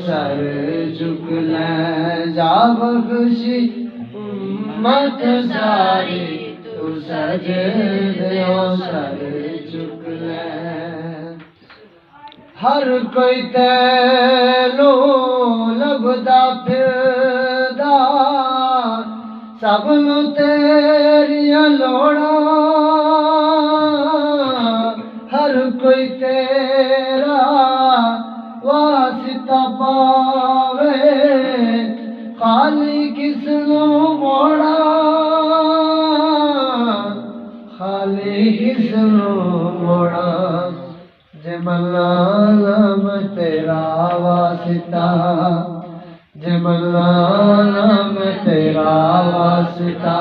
Sir झुक ले जा बख्शी उम्मत सारी तू सजदे सर झुक ले। हर कोई तैनू लभदा फिरदा सब नू तेरियां लोड़ां हर कोई तेरा वास्ता पावे खाली किसनू मोड़ा खाली किसनू मोड़ा जे मल्लाम तेरा वास्ता जे मल्लाम तेरा वास्ता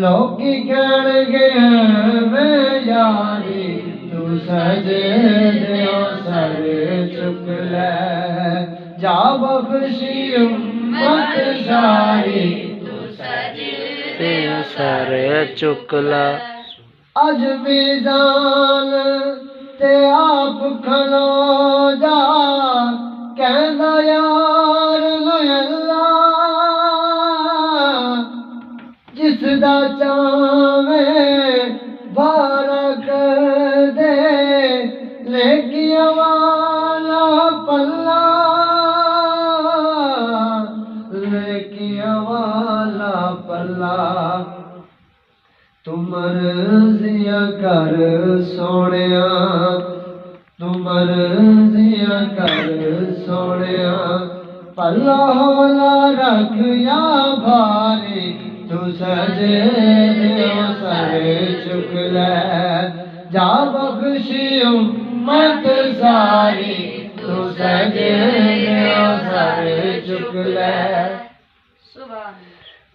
लोकी कहणगे मैं यारी तू सजदे सर झुक ले जा बख्शी उम्मत सारी तू सजदे सर झुक ले। अज मीज़ान ते आप खलो जा कहंदा यार अल्लाह जिसदा चावे बारा कर दे लेकिया वाला पल्ला लेकिया वाला पल्ला तू मर्ज़िया कर सोनिया तू मर्ज़िया कर सोनिया पल्ला होला रख या भारी तू सजदे सर झुक ले जा बख्शी उम्मत सारी तू सजदे सर झुक ले।